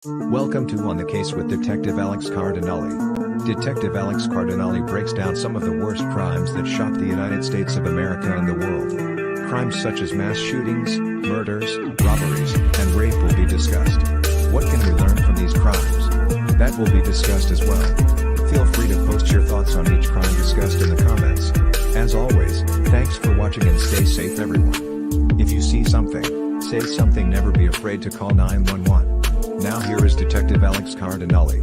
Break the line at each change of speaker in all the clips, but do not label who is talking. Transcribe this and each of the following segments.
Welcome to On the Case with Detective Alex Cardinale. Detective Alex Cardinale breaks down some of the worst crimes that shocked the United States of America and the world. Crimes such as mass shootings, murders, robberies, and rape will be discussed. What can we learn from these crimes? That will be discussed as well. Feel free to post your thoughts on each crime discussed in the comments. As always, thanks for watching and stay safe everyone. If you see something, say something, never be afraid to call 911. Now here is Detective Alex Cardinale.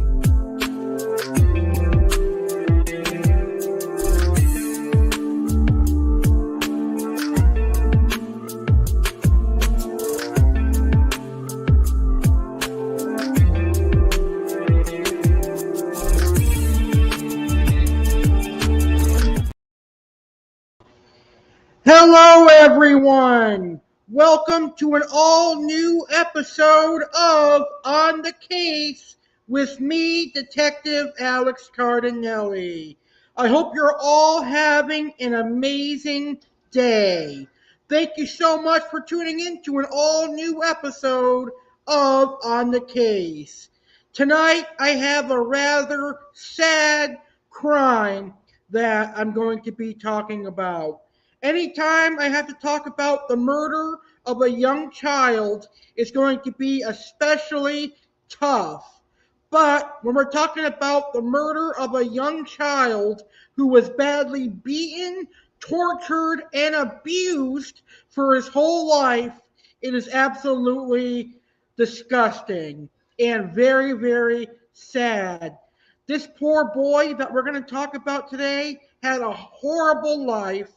Hello everyone! Welcome to an all-new episode of On the Case with me, Detective Alex Cardinale. I hope you're all having an amazing day. Thank you so much for tuning in to an all-new episode of On the Case. Tonight, I have a rather sad crime that I'm going to be talking about. Anytime I have to talk about the murder of a young child, it's going to be especially tough. But when we're talking about the murder of a young child who was badly beaten, tortured, and abused for his whole life, it is absolutely disgusting and very, very sad. This poor boy that we're going to talk about today had a horrible life,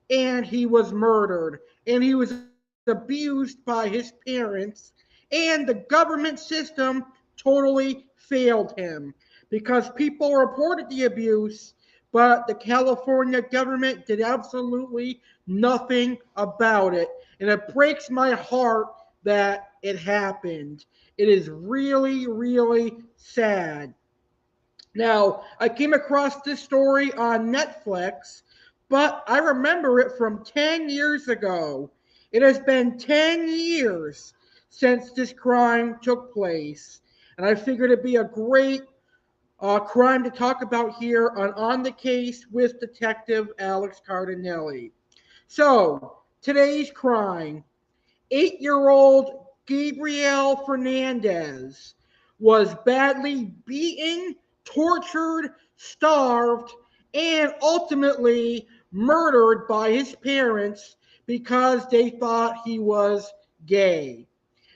and he was murdered, and he was abused by his parents, and the government system totally failed him because people reported the abuse, but the California government did absolutely nothing about it, and it breaks my heart that it happened. It is really, really sad. Now, I came across this story on Netflix, but I remember it from 10 years ago. It has been 10 years since this crime took place, and I figured it'd be a great crime to talk about here on the Case with Detective Alex Cardinale. So, today's crime: 8-year-old Gabriel Fernandez was badly beaten, tortured, starved, and ultimately murdered by his parents because they thought he was gay.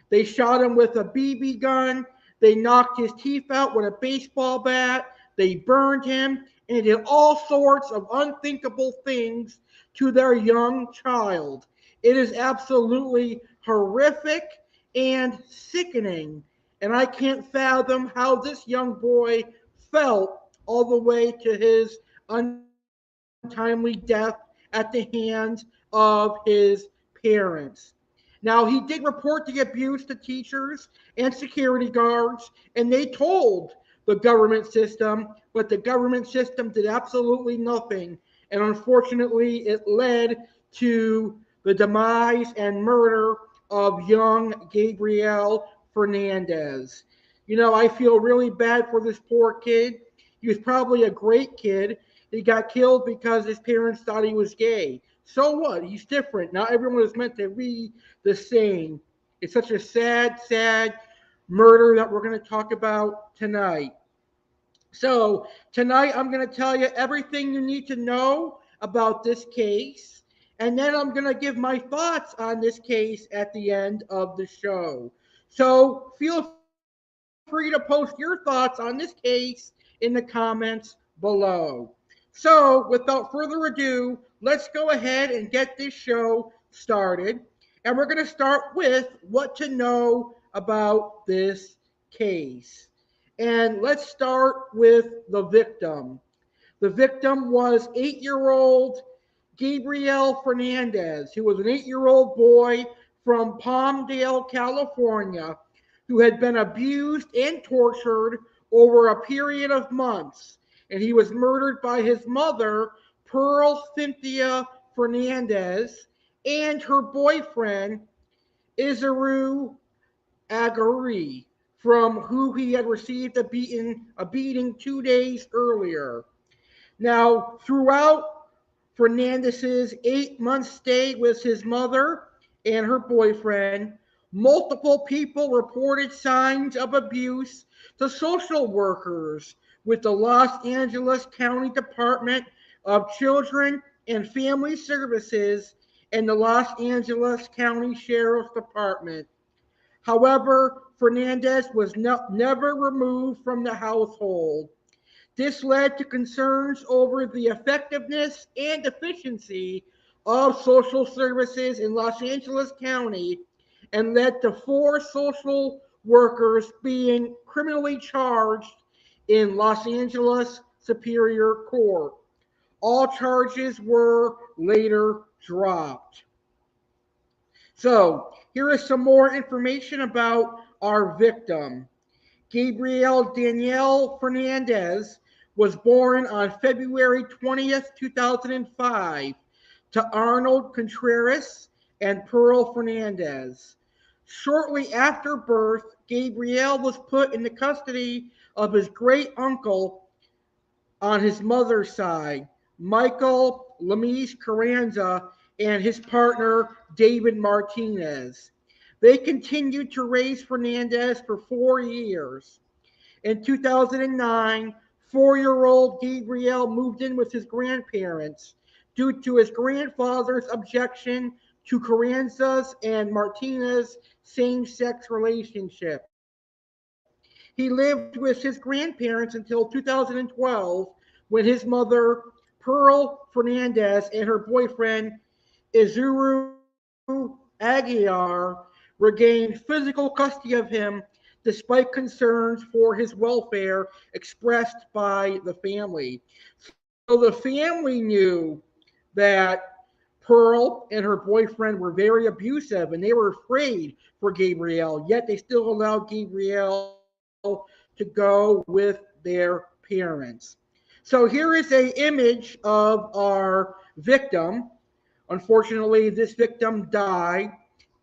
They shot him with a BB gun, they knocked his teeth out with a baseball bat, they burned him, and they did all sorts of unthinkable things to their young child. It is absolutely horrific and sickening, and I can't fathom how this young boy felt all the way to his untimely death at the hands of his parents. Now, he did report the abuse to teachers and security guards, and they told the government system, but the government system did absolutely nothing. And unfortunately, it led to the demise and murder of young Gabriel Fernandez. You know, I feel really bad for this poor kid. He was probably a great kid. He got killed because his parents thought he was gay. So what? He's different. Not everyone is meant to be the same. It's such a sad, sad murder that we're going to talk about tonight. So, tonight I'm going to tell you everything you need to know about this case, and then I'm going to give my thoughts on this case at the end of the show. So, feel free to post your thoughts on this case in the comments below. So, without further ado, let's go ahead and get this show started. And we're going to start with what to know about this case. And let's start with the victim. The victim was 8-year-old Gabriel Fernandez, who was an 8-year-old boy from Palmdale, California, who had been abused and tortured over a period of months. And he was murdered by his mother, Pearl Cynthia Fernandez, and her boyfriend, Isaru Agari. from who he had received a beating 2 days earlier. Now, throughout Fernandez's 8-month stay with his mother and her boyfriend, multiple people reported signs of abuse to social workers with the Los Angeles County Department of Children and Family Services and the Los Angeles County Sheriff's Department. However, Fernandez was never removed from the household. This led to concerns over the effectiveness and efficiency of social services in Los Angeles County and led to 4 social workers being criminally charged in Los Angeles Superior Court. All charges were later dropped. So, here is some more information about our victim. Gabriel Danielle Fernandez was born on February 20th, 2005 to Arnold Contreras and Pearl Fernandez. Shortly after birth, Gabriel was put in the custody of his great uncle on his mother's side, Michael Lemise Carranza, and his partner, David Martinez. They continued to raise Fernandez for 4 years. In 2009, 4-year-old Gabriel moved in with his grandparents due to his grandfather's objection to Carranza's and Martinez's same-sex relationship. He lived with his grandparents until 2012 when his mother, Pearl Fernandez, and her boyfriend, Izuru Aguiar, regained physical custody of him despite concerns for his welfare expressed by the family. So the family knew that Pearl and her boyfriend were very abusive and they were afraid for Gabriel, yet they still allowed Gabriel to go with their parents. So here is an image of our victim. Unfortunately, this victim died.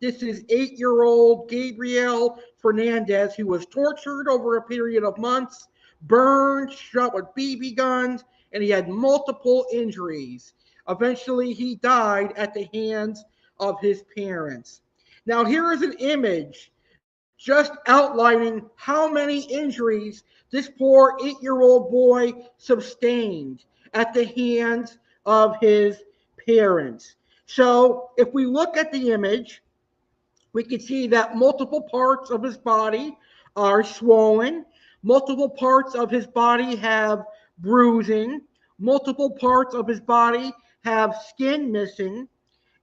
This is 8-year-old Gabriel Fernandez, who was tortured over a period of months, burned, shot with BB guns, and he had multiple injuries. Eventually, he died at the hands of his parents. Now, here is an image just outlining how many injuries this poor 8-year-old boy sustained at the hands of his parents. So, if we look at the image, we can see that multiple parts of his body are swollen, multiple parts of his body have bruising, multiple parts of his body have skin missing,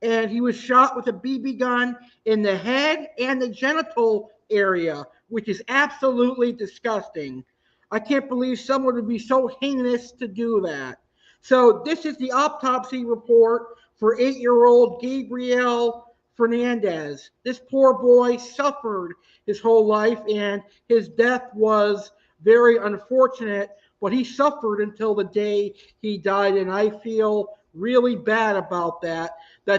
and he was shot with a BB gun in the head and the genital area, which is absolutely disgusting. I can't believe someone would be so heinous to do that. So this is the autopsy report for 8-year-old Gabriel Fernandez. This poor boy suffered his whole life, and his death was very unfortunate, but he suffered until the day he died, and I feel really bad about that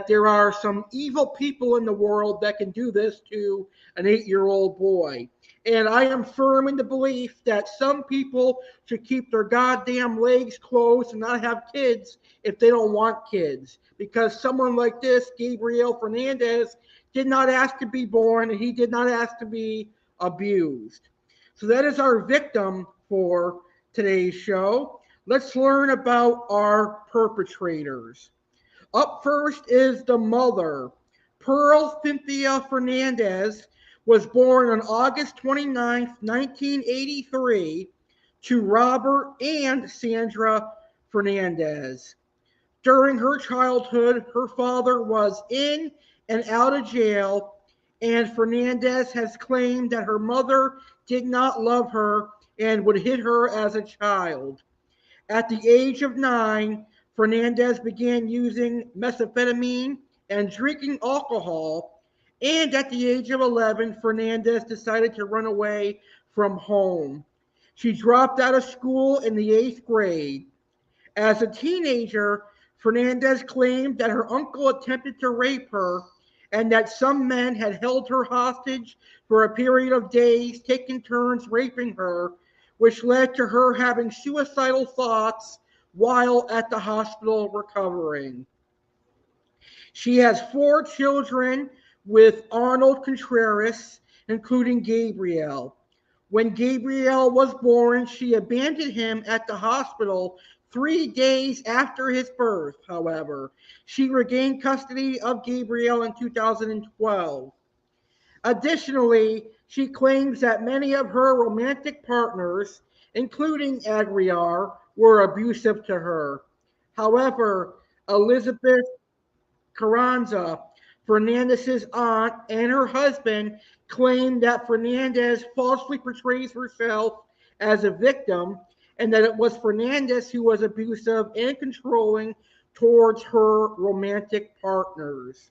there are some evil people in the world that can do this to an 8-year-old boy. And I am firm in the belief that some people should keep their goddamn legs closed and not have kids if they don't want kids. Because someone like this, Gabriel Fernandez, did not ask to be born and he did not ask to be abused. So that is our victim for today's show. Let's learn about our perpetrators. Up first is the mother. Pearl Cynthia Fernandez was born on August 29th, 1983, to Robert and Sandra Fernandez. During her childhood, her father was in and out of jail, and Fernandez has claimed that her mother did not love her and would hit her as a child. At the age of 9, Fernandez began using methamphetamine and drinking alcohol, and at the age of 11, Fernandez decided to run away from home. She dropped out of school in the 8th grade. As a teenager, Fernandez claimed that her uncle attempted to rape her, and that some men had held her hostage for a period of days, taking turns raping her, which led to her having suicidal thoughts while at the hospital recovering. She has 4 children with Arnold Contreras, including Gabriel. When Gabriel was born, she abandoned him at the hospital 3 days after his birth, however. She regained custody of Gabriel in 2012. Additionally, she claims that many of her romantic partners, including Aguiar, were abusive to her. However, Elizabeth Carranza, Fernandez's aunt, and her husband claim that Fernandez falsely portrays herself as a victim and that it was Fernandez who was abusive and controlling towards her romantic partners.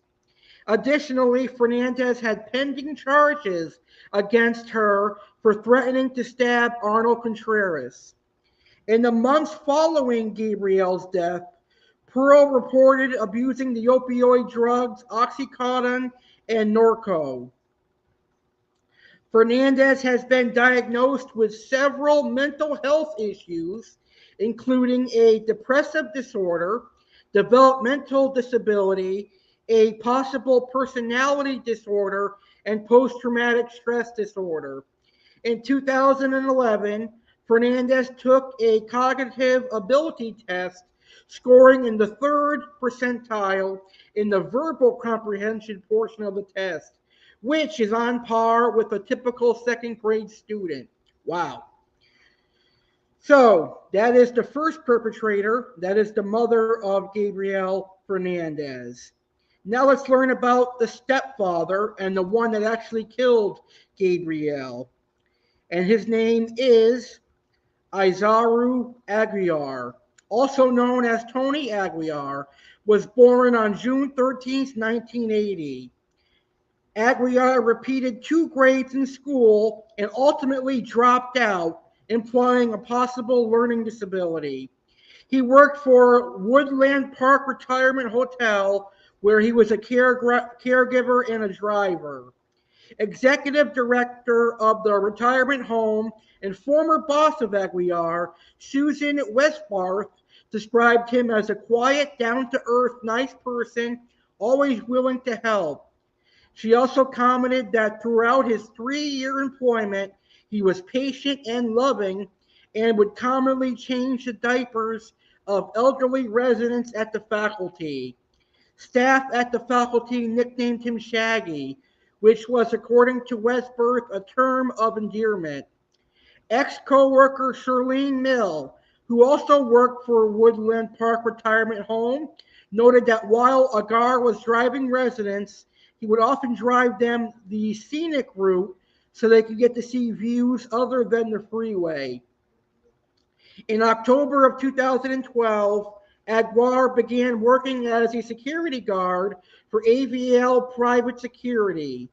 Additionally, Fernandez had pending charges against her for threatening to stab Arnold Contreras. In the months following Gabriel's death, Pearl reported abusing the opioid drugs Oxycontin and Norco. Fernandez has been diagnosed with several mental health issues, including a depressive disorder, developmental disability, a possible personality disorder, and post-traumatic stress disorder. In 2011, Fernandez took a cognitive ability test, scoring in the 3rd percentile in the verbal comprehension portion of the test, which is on par with a typical 2nd grade student. Wow. So, that is the first perpetrator. That is the mother of Gabriel Fernandez. Now let's learn about the stepfather and the one that actually killed Gabriel. And his name is Izaru Aguiar, also known as Tony Aguiar, was born on June 13, 1980. Aguiar repeated 2 grades in school and ultimately dropped out, implying a possible learning disability. He worked for Woodland Park Retirement Hotel, where he was a caregiver and a driver. Executive director of the retirement home and former boss of Aguiar, Susan Westbarth, described him as a quiet, down-to-earth, nice person, always willing to help. She also commented that throughout his 3-year employment, he was patient and loving and would commonly change the diapers of elderly residents at the faculty. Staff at the faculty nicknamed him Shaggy, which was, according to Westbirth, a term of endearment. Ex-co-worker Shirlene Mill, who also worked for Woodland Park Retirement Home, noted that while Agar was driving residents, he would often drive them the scenic route so they could get to see views other than the freeway. In October of 2012, Aguiar began working as a security guard for AVL Private Security.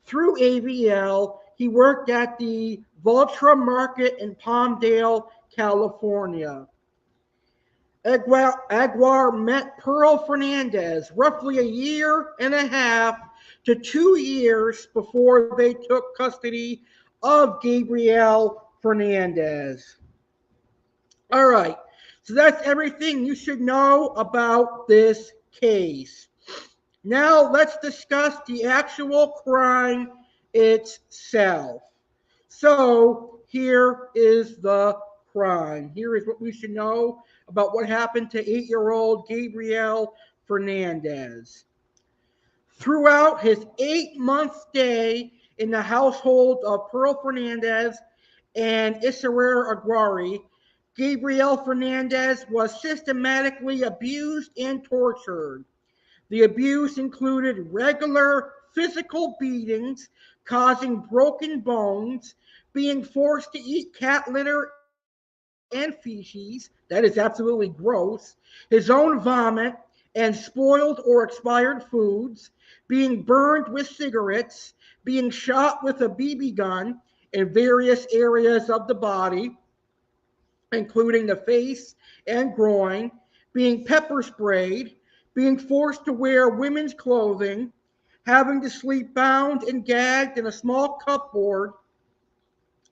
Through AVL, he worked at the Vultra Market in Palmdale, California. Aguiar met Pearl Fernandez roughly 1.5 to 2 years before they took custody of Gabriel Fernandez. All right, so that's everything you should know about this case. Now let's discuss the actual crime itself. So here is the crime. Here is what we should know about what happened to 8-year-old Gabriel Fernandez. Throughout his 8-month stay in the household of Pearl Fernandez and Issarer Aguari, Gabriel Fernandez was systematically abused and tortured. The abuse included regular physical beatings, causing broken bones, being forced to eat cat litter and feces, that is absolutely gross, his own vomit, and spoiled or expired foods, being burned with cigarettes, being shot with a BB gun in various areas of the body, including the face and groin, being pepper sprayed, being forced to wear women's clothing, having to sleep bound and gagged in a small cupboard,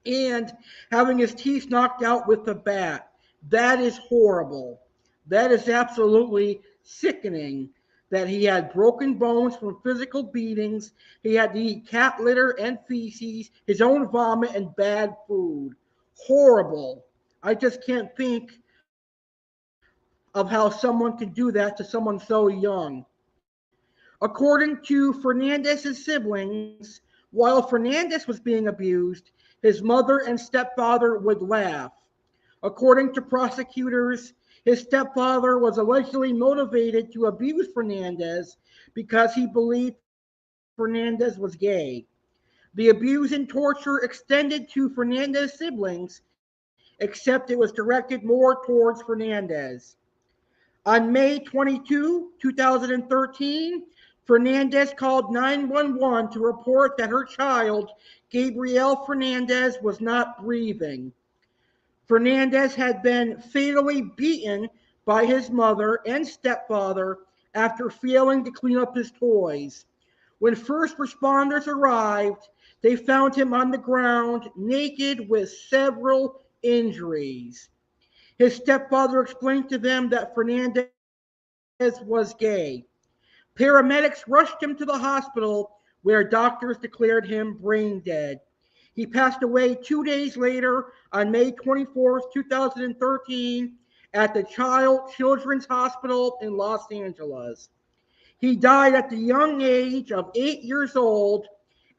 and having his teeth knocked out with a bat. That is horrible. That is absolutely sickening. That he had broken bones from physical beatings. He had to eat cat litter and feces, his own vomit, and bad food. Horrible. I just can't think of how someone could do that to someone so young. According to Fernandez's siblings, while Fernandez was being abused, his mother and stepfather would laugh. According to prosecutors, his stepfather was allegedly motivated to abuse Fernandez because he believed Fernandez was gay. The abuse and torture extended to Fernandez's siblings, except it was directed more towards Fernandez. On May 22, 2013, Fernandez called 911 to report that her child, Gabriel Fernandez, was not breathing. Fernandez had been fatally beaten by his mother and stepfather after failing to clean up his toys. When first responders arrived, they found him on the ground, naked with several injuries. His stepfather explained to them that Fernandez was gay. Paramedics rushed him to the hospital where doctors declared him brain dead. He passed away 2 days later on May 24th, 2013, at the Children's Hospital in Los Angeles. He died at the young age of 8 years old,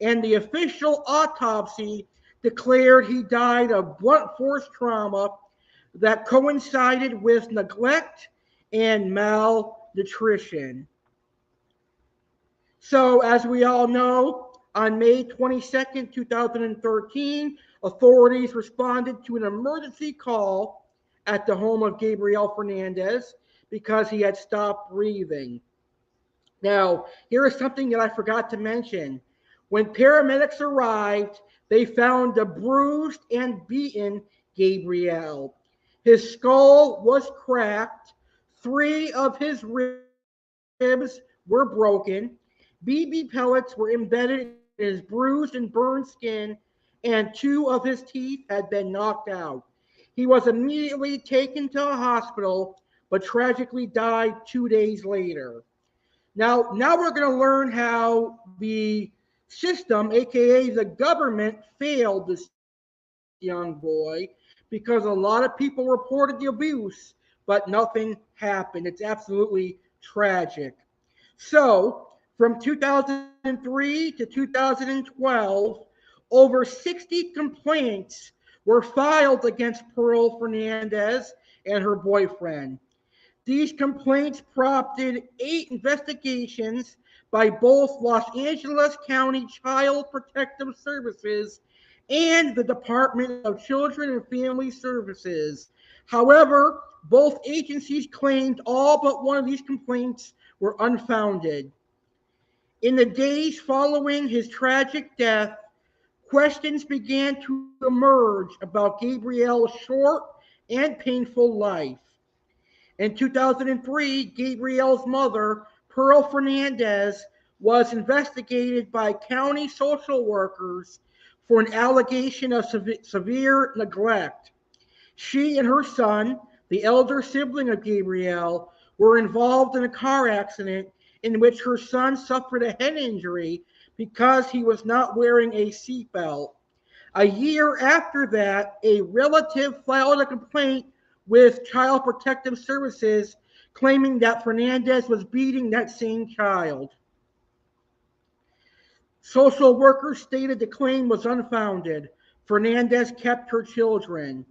and the official autopsy declared he died of blunt force trauma that coincided with neglect and malnutrition. So, as we all know, on May 22nd, 2013, authorities responded to an emergency call at the home of Gabriel Fernandez because he had stopped breathing. Now, here is something that I forgot to mention. When paramedics arrived, they found a bruised and beaten Gabriel. His skull was cracked, 3 of his ribs were broken, BB pellets were embedded in his bruised and burned skin, and 2 of his teeth had been knocked out. He was immediately taken to a hospital, but tragically died 2 days later. Now we're going to learn how the system, aka the government, failed this young boy, because a lot of people reported the abuse, but nothing happened. It's absolutely tragic. So, from 2003 to 2012, over 60 complaints were filed against Pearl Fernandez and her boyfriend. These complaints prompted 8 investigations by both Los Angeles County Child Protective Services and the Department of Children and Family Services. However, both agencies claimed all but one of these complaints were unfounded. In the days following his tragic death, questions began to emerge about Gabriel's short and painful life. In 2003, Gabriel's mother, Pearl Fernandez, was investigated by county social workers for an allegation of severe neglect. She and her son, the elder sibling of Gabriel, were involved in a car accident in which her son suffered a head injury because he was not wearing a seatbelt. A year after that, a relative filed a complaint with Child Protective Services claiming that Fernandez was beating that same child. Social workers stated the claim was unfounded. Fernandez kept her children.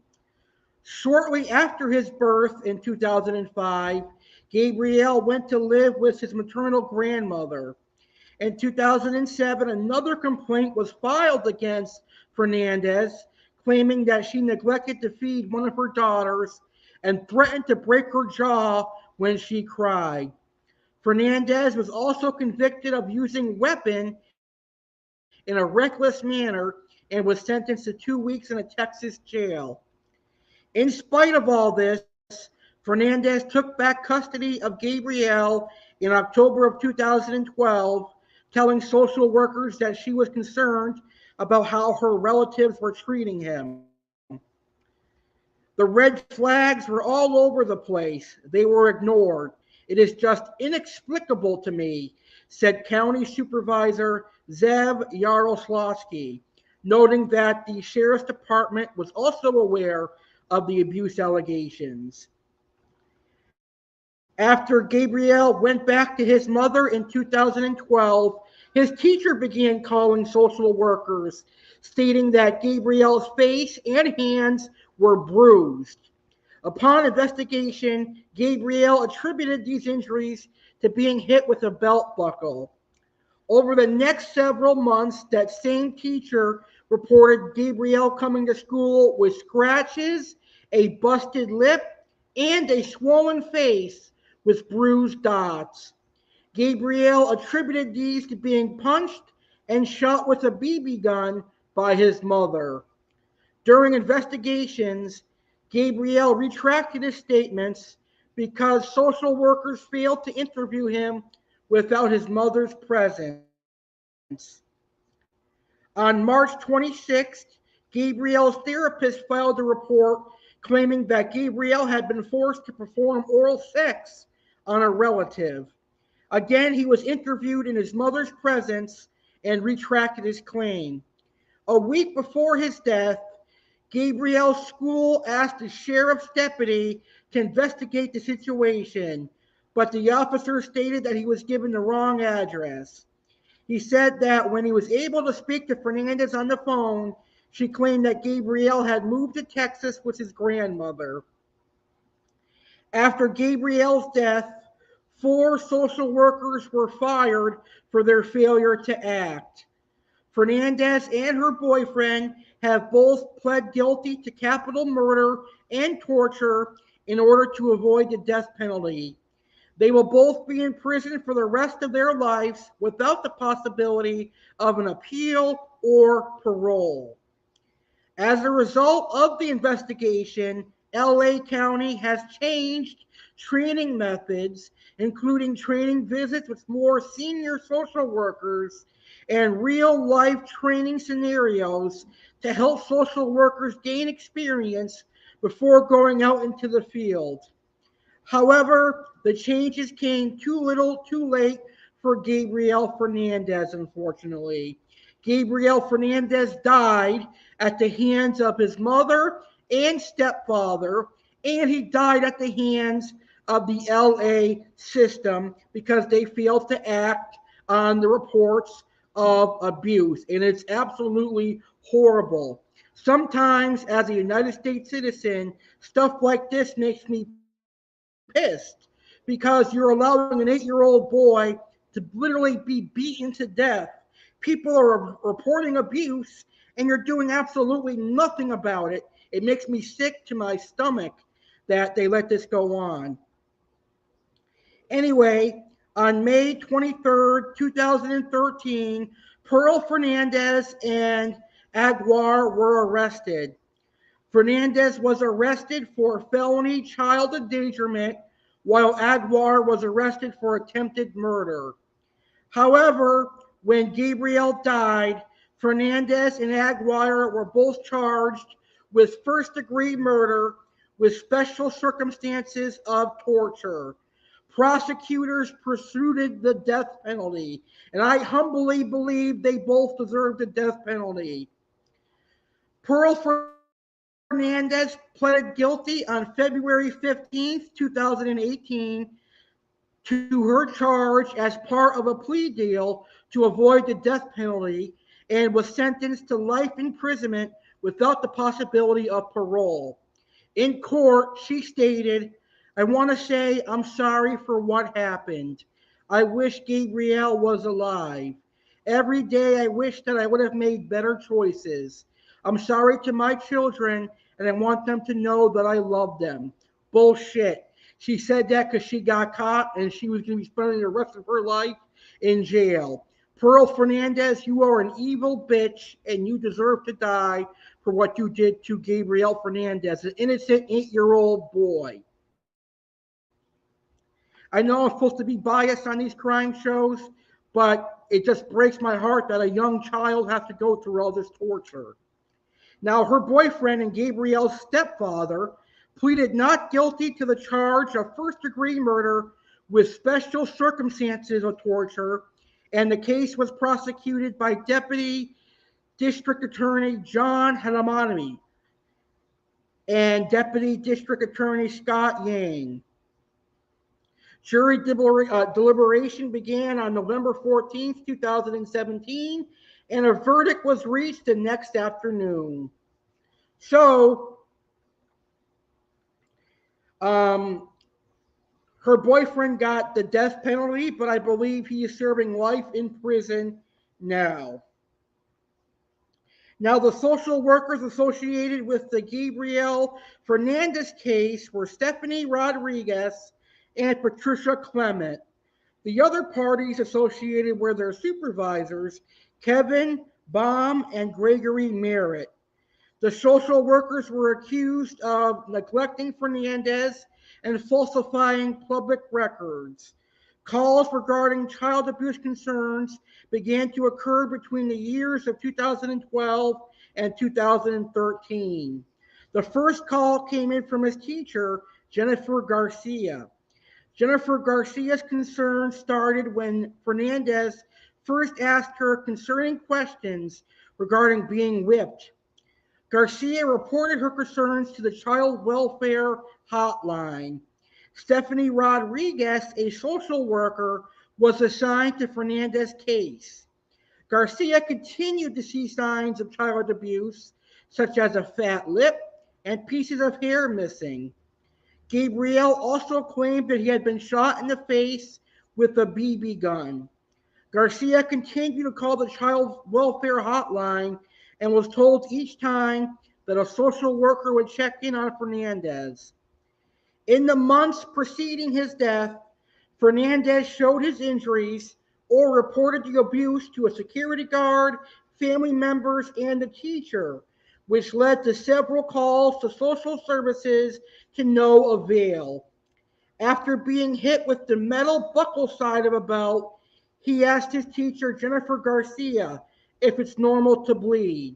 Shortly after his birth in 2005, Gabriel went to live with his maternal grandmother. In 2007, another complaint was filed against Fernandez, claiming that she neglected to feed one of her daughters and threatened to break her jaw when she cried. Fernandez was also convicted of using a weapon in a reckless manner and was sentenced to 2 weeks in a Texas jail. In spite of all this, Fernandez took back custody of Gabriel in October of 2012 telling social workers that she was concerned about how her relatives were treating him. The red flags were all over the place. They were ignored. It is just inexplicable to me, said County Supervisor Zev Yaroslavsky, noting that the Sheriff's Department was also aware of the abuse allegations. After Gabriel went back to his mother in 2012, his teacher began calling social workers, stating that Gabriel's face and hands were bruised. Upon investigation, Gabriel attributed these injuries to being hit with a belt buckle. Over the next several months, that same teacher reported Gabriel coming to school with scratches, a busted lip, and a swollen face with bruised dots. Gabriel attributed these to being punched and shot with a BB gun by his mother. During investigations, Gabriel retracted his statements because social workers failed to interview him without his mother's presence. On March 26th, Gabriel's therapist filed a report claiming that Gabriel had been forced to perform oral sex on a relative. Again, he was interviewed in his mother's presence and retracted his claim. A week before his death, Gabriel's school asked the sheriff's deputy to investigate the situation, but the officer stated that he was given the wrong address. He said that when he was able to speak to Fernandez on the phone, she claimed that Gabriel had moved to Texas with his grandmother. After Gabriel's death, 4 social workers were fired for their failure to act. Fernandez and her boyfriend have both pled guilty to capital murder and torture in order to avoid the death penalty. They will both be in prison for the rest of their lives without the possibility of an appeal or parole. As a result of the investigation, LA County has changed training methods, including training visits with more senior social workers and real life training scenarios to help social workers gain experience before going out into the field. However, the changes came too little too late for Gabriel Fernandez, unfortunately. Gabriel Fernandez died at the hands of his mother and stepfather, and he died at the hands of the LA system because they failed to act on the reports of abuse. And it's absolutely horrible. Sometimes, as a United States citizen, stuff like this makes me pissed because you're allowing an 8-year-old boy to literally be beaten to death. People are reporting abuse and you're doing absolutely nothing about it. It makes me sick to my stomach that they let this go on. Anyway, on May 23rd, 2013, Pearl Fernandez and Aguiar were arrested. Fernandez was arrested for felony child endangerment, while Aguiar was arrested for attempted murder. However, when Gabriel died, Fernandez and Aguiar were both charged with first-degree murder with special circumstances of torture. Prosecutors pursued the death penalty, and I humbly believe they both deserved the death penalty. Pearl Fernandez pleaded guilty on February 15th, 2018 to her charge as part of a plea deal to avoid the death penalty and was sentenced to life imprisonment without the possibility of parole. In court, she stated, "I want to say I'm sorry for what happened. I wish Gabriel was alive. Every day I wish that I would have made better choices. I'm sorry to my children, and I want them to know that I love them." Bullshit. She said that because she got caught and she was going to be spending the rest of her life in jail. Pearl Fernandez, you are an evil bitch, and you deserve to die for what you did to Gabriel Fernandez, an innocent 8-year-old boy. I know I'm supposed to be biased on these crime shows, but it just breaks my heart that a young child has to go through all this torture. Now, her boyfriend and Gabriel's stepfather pleaded not guilty to the charge of first-degree murder with special circumstances of torture, and the case was prosecuted by Deputy District Attorney John Hanamanami and Deputy District Attorney Scott Yang. Jury deliberation began on November 14th, 2017, and a verdict was reached the next afternoon. So, her boyfriend got the death penalty, but I believe he is serving life in prison now. Now, the social workers associated with the Gabriel Fernandez case were Stephanie Rodriguez and Patricia Clement. The other parties associated were their supervisors, Kevin Baum and Gregory Merritt. The social workers were accused of neglecting Fernandez and falsifying public records. Calls regarding child abuse concerns began to occur between the years of 2012 and 2013. The first call came in from his teacher, Jennifer Garcia. Jennifer Garcia's concerns started when Fernandez first asked her concerning questions regarding being whipped. Garcia reported her concerns to the Child Welfare Hotline. Stephanie Rodriguez, a social worker, was assigned to Fernandez's case. Garcia continued to see signs of child abuse, such as a fat lip and pieces of hair missing. Gabriel also claimed that he had been shot in the face with a BB gun. Garcia continued to call the Child Welfare Hotline and was told each time that a social worker would check in on Fernandez. In the months preceding his death, Fernandez showed his injuries or reported the abuse to a security guard, family members, and a teacher, which led to several calls to social services to no avail. After being hit with the metal buckle side of a belt, he asked his teacher, Jennifer Garcia, if it's normal to bleed.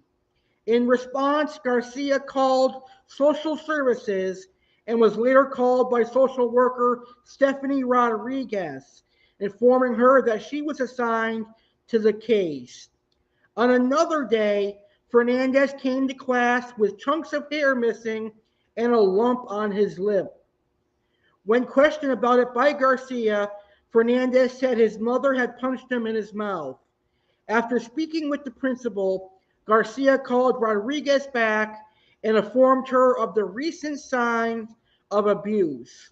In response, Garcia called social services and was later called by social worker Stephanie Rodriguez, informing her that she was assigned to the case. On another day, Fernandez came to class with chunks of hair missing and a lump on his lip. When questioned about it by Garcia, Fernandez said his mother had punched him in his mouth. After speaking with the principal, Garcia called Rodriguez back and informed her of the recent signs of abuse.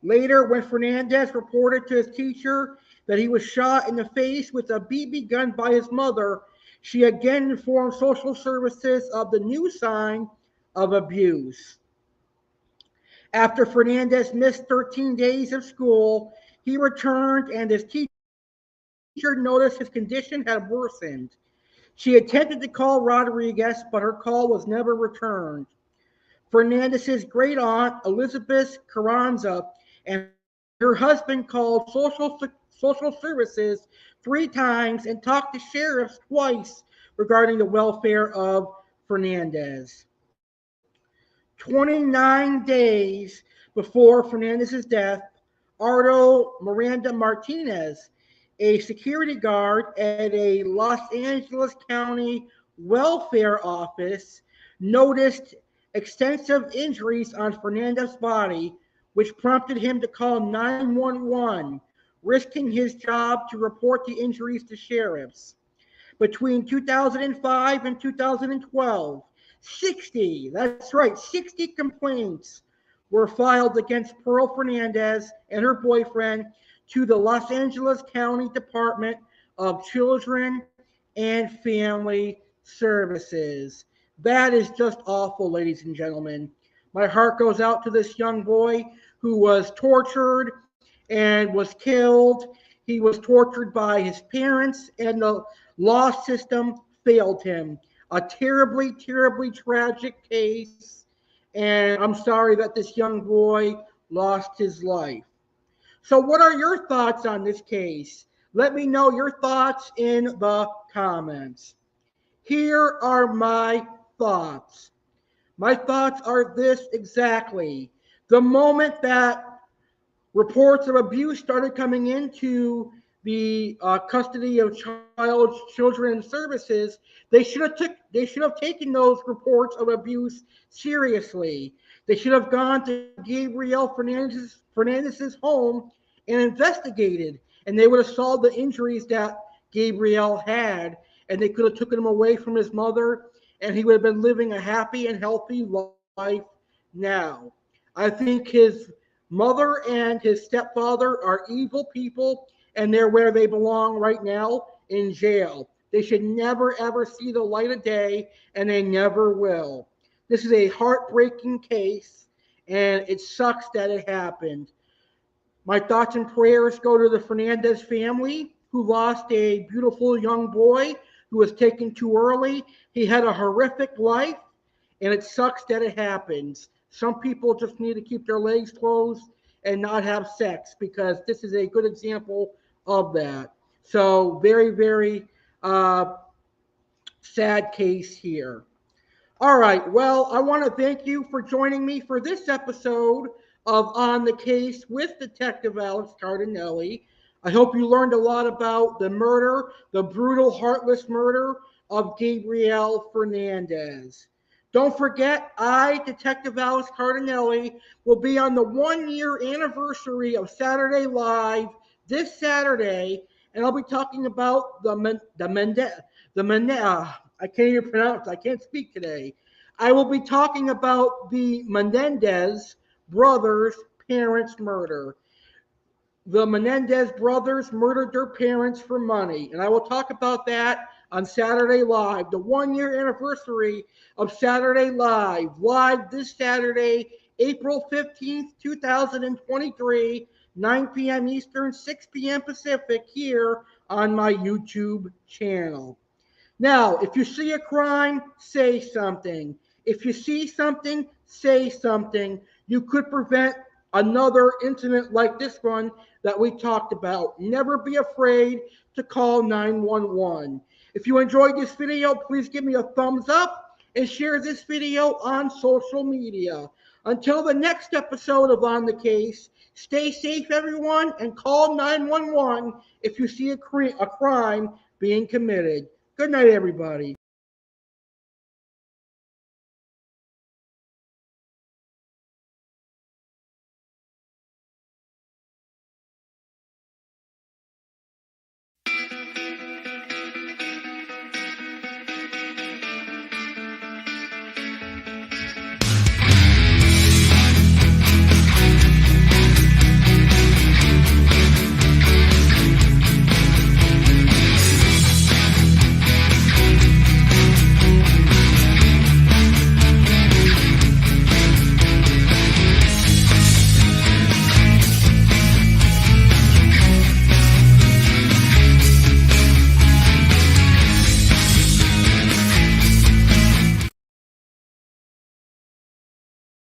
Later, when Fernandez reported to his teacher that he was shot in the face with a BB gun by his mother, she again informed social services of the new sign of abuse. After Fernandez missed 13 days of school, he returned and his teacher noticed his condition had worsened. She attempted to call Rodriguez, but her call was never returned. Fernandez's great aunt, Elizabeth Carranza, and her husband called social services 3 times and talked to sheriffs twice regarding the welfare of Fernandez. 29 days before Fernandez's death, Ardo Miranda Martinez, a security guard at a Los Angeles County welfare office, noticed extensive injuries on Fernandez's body, which prompted him to call 911, risking his job to report the injuries to sheriffs. Between 2005 and 2012, 60 complaints were filed against Pearl Fernandez and her boyfriend to the Los Angeles County Department of Children and Family Services. That is just awful, ladies and gentlemen. My heart goes out to this young boy who was tortured and was killed. He was tortured by his parents, and the law system failed him. A terribly, terribly tragic case, and I'm sorry that this young boy lost his life. So what are your thoughts on this case? Let me know your thoughts in the comments. Here are my thoughts. My thoughts are this exactly. The moment that reports of abuse started coming into the custody of children and services, they should have taken those reports of abuse seriously. They should have gone to Gabriel Fernandez's home and investigated, and they would have solved the injuries that Gabriel had, and they could have taken him away from his mother, and he would have been living a happy and healthy life now. I think his mother and his stepfather are evil people, and they're where they belong right now, in jail. They should never, ever see the light of day, and they never will. This is a heartbreaking case, and it sucks that it happened. My thoughts and prayers go to the Fernandez family, who lost a beautiful young boy who was taken too early. He had a horrific life, and it sucks that it happens. Some people just need to keep their legs closed and not have sex, because this is a good example of that. So very, very sad case here. All right. Well, I want to thank you for joining me for this episode of On the Case with Detective Alex Cardinale. I hope you learned a lot about the murder, the brutal, heartless murder of Gabriel Fernandez. Don't forget, I, Detective Alex Cardinale, will be on the 1-year anniversary of Saturday Live this Saturday, and I'll be talking about I can't even pronounce. I can't speak today. I will be talking about the Menendez brothers' parents' murder. The Menendez brothers murdered their parents for money, and I will talk about that on Saturday Live, the 1-year anniversary of Saturday Live, live this Saturday, April 15th, 2023, 9 p.m. Eastern, 6 p.m. Pacific, here on my YouTube channel. Now, if you see a crime, say something. If you see something, say something. You could prevent another incident like this one that we talked about. Never be afraid to call 911. If you enjoyed this video, please give me a thumbs up and share this video on social media. Until the next episode of On the Case, stay safe, everyone, and call 911 if you see a crime being committed. Good night, everybody.